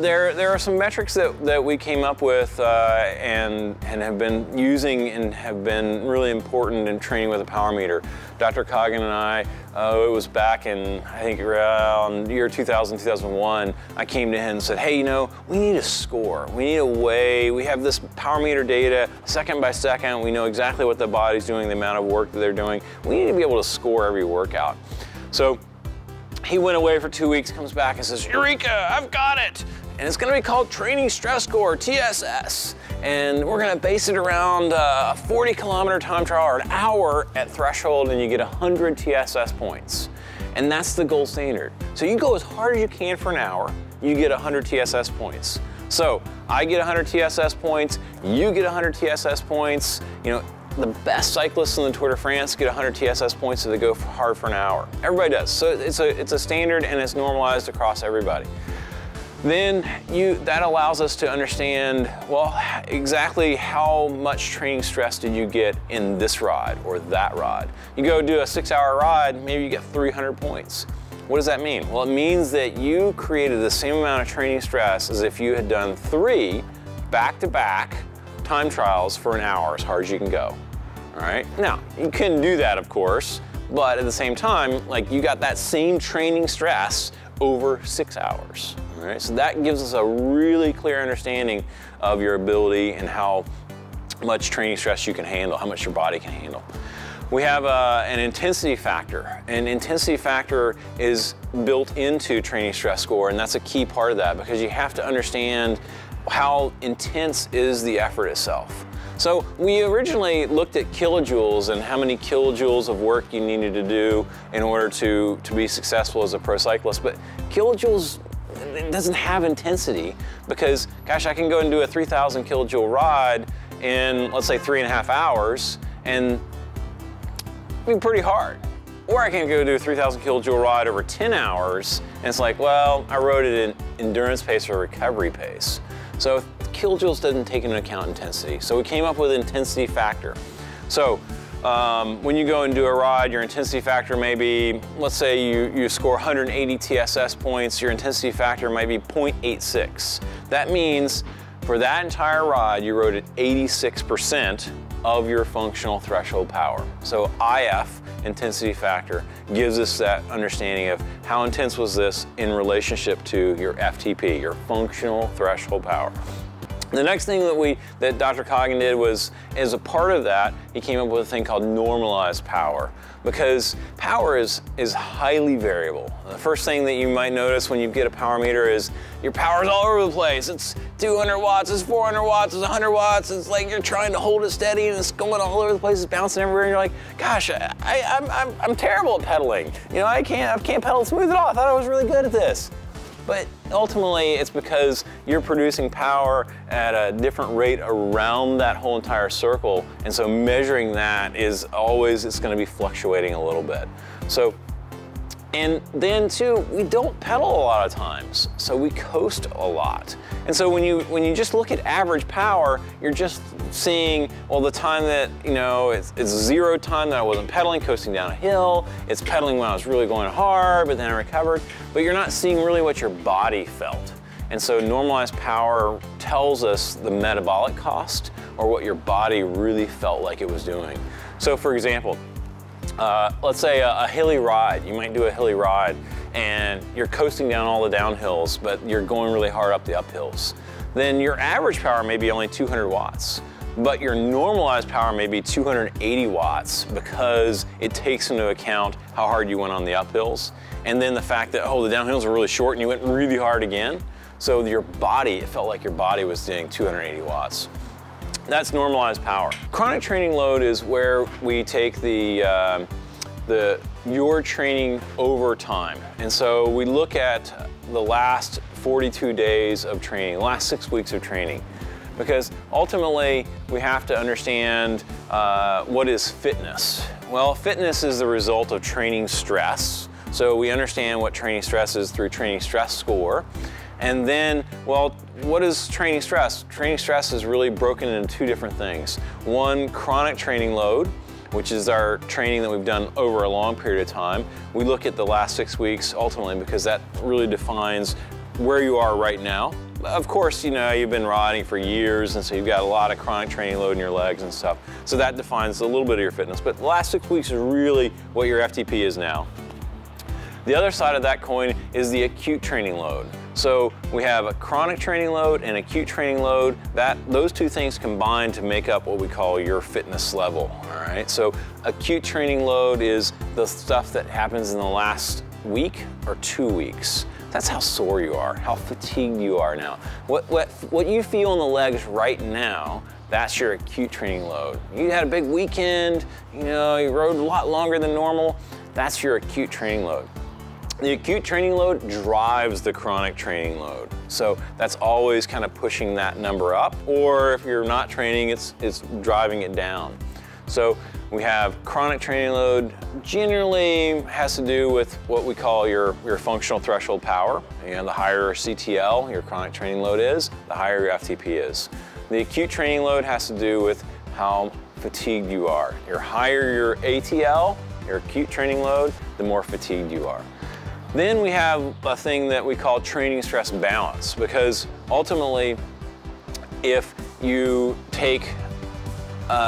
there are some metrics that we came up with and have been using and have been really important in training with a power meter. Dr. Coggin and I, it was back in, I think around year 2000, 2001, I came to him and said, hey, you know, we need a score. We need a way, we have this power meter data, second by second, we know exactly what the body's doing, the amount of work that they're doing. We need to be able to score every workout. So he went away for 2 weeks, comes back and says, Eureka, I've got it. And it's gonna be called Training Stress Score, TSS. And we're gonna base it around a 40-kilometer time trial or an hour at threshold, and you get 100 TSS points. And that's the gold standard. So you go as hard as you can for an hour, you get 100 TSS points. So I get 100 TSS points, you get 100 TSS points. You know, the best cyclists in the Tour de France get 100 TSS points if they go hard for an hour. Everybody does. So it's a standard and it's normalized across everybody. Then that allows us to understand, well, exactly how much training stress did you get in this ride or that ride. You go do a 6-hour ride, maybe you get 300 points. What does that mean? Well, it means that you created the same amount of training stress as if you had done 3 back-to-back time trials for an hour, as hard as you can go. All right? Now, you couldn't do that, of course, but at the same time, like, you got that same training stress over 6 hours. All right? So that gives us a really clear understanding of your ability and how much training stress you can handle, how much your body can handle. We have an intensity factor. An intensity factor is built into Training Stress Score, and that's a key part of that because you have to understand how intense is the effort itself. So we originally looked at kilojoules and how many kilojoules of work you needed to do in order to be successful as a pro cyclist, but kilojoules, it doesn't have intensity because, gosh, I can go and do a 3,000 kilojoule ride in, let's say, 3.5 hours and be pretty hard. Or I can go do a 3,000 kilojoule ride over 10 hours, and it's like, well, I rode it in endurance pace or recovery pace. So kilojoules doesn't take into account intensity. So we came up with an intensity factor. So when you go and do a ride, your intensity factor may be, let's say you score 180 TSS points, your intensity factor might be 0.86. That means for that entire ride, you rode at 86% of your functional threshold power. So IF, intensity factor, gives us that understanding of how intense was this in relationship to your FTP, your functional threshold power. The next thing that Dr. Coggin did was, as a part of that, he came up with a thing called normalized power, because power is highly variable. The first thing that you might notice when you get a power meter is your power's all over the place. It's 200 watts, it's 400 watts, it's 100 watts. It's like you're trying to hold it steady and it's going all over the place, it's bouncing everywhere, and you're like, gosh, I'm terrible at pedaling. You know, I can't pedal smooth at all. I thought I was really good at this. But ultimately, it's because you're producing power at a different rate around that whole entire circle. And so measuring that is always, it's gonna be fluctuating a little bit. So, and then too, we don't pedal a lot of times. So we coast a lot. And so when you just look at average power, you're just seeing, well, the time that, you know, it's 0 time that I wasn't pedaling, coasting down a hill. It's pedaling when I was really going hard, but then I recovered. But you're not seeing really what your body felt. And so normalized power tells us the metabolic cost or what your body really felt like it was doing. So for example, let's say a hilly ride. You might do a hilly ride and you're coasting down all the downhills, but you're going really hard up the uphills. Then your average power may be only 200 watts, but your normalized power may be 280 watts because it takes into account how hard you went on the uphills, and then the fact that, oh, the downhills are really short and you went really hard again. So your body, it felt like your body was doing 280 watts. That's normalized power. Chronic training load is where we take your training over time. And so we look at the last 42 days of training, the last 6 weeks of training, because ultimately we have to understand what is fitness. Well, fitness is the result of training stress. So we understand what training stress is through Training Stress Score. And then, well, what is training stress? Training stress is really broken into 2 different things. One, chronic training load, which is our training that we've done over a long period of time. We look at the last 6 weeks ultimately because that really defines where you are right now. of course, you know, you've been riding for years, and so you've got a lot of chronic training load in your legs and stuff. So that defines a little bit of your fitness. But the last 6 weeks is really what your FTP is now. The other side of that coin is the acute training load. So we have a chronic training load and acute training load. Those two things combine to make up what we call your fitness level, all right? So acute training load is the stuff that happens in the last week or 2 weeks. That's how sore you are, how fatigued you are now. What you feel in the legs right now, that's your acute training load. You had a big weekend, you know, you rode a lot longer than normal, that's your acute training load. The acute training load drives the chronic training load. So that's always kind of pushing that number up, or if you're not training, it's driving it down. So we have chronic training load generally has to do with what we call your functional threshold power. You know, the higher CTL, your chronic training load is, the higher your FTP is. The acute training load has to do with how fatigued you are. The higher your ATL, your acute training load, the more fatigued you are. Then we have a thing that we call training stress balance, because ultimately, if you take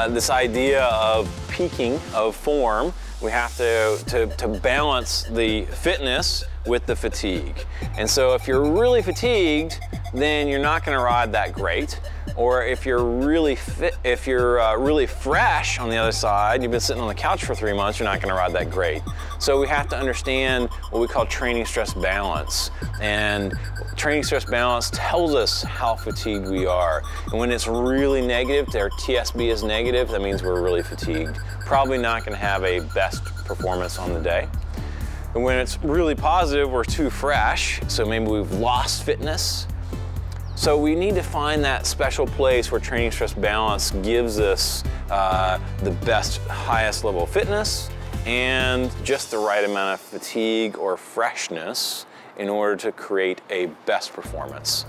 this idea of peaking of form, we have to balance the fitness with the fatigue. And so if you're really fatigued, then you're not going to ride that great. Or if you're really really fresh on the other side, you've been sitting on the couch for 3 months, you're not going to ride that great. So we have to understand what we call training stress balance. And training stress balance tells us how fatigued we are. And when it's really negative, our TSB is negative, that means we're really fatigued. Probably not going to have a best performance on the day. And when it's really positive, we're too fresh, so maybe we've lost fitness. So we need to find that special place where training stress balance gives us the best, highest level of fitness and just the right amount of fatigue or freshness in order to create a best performance.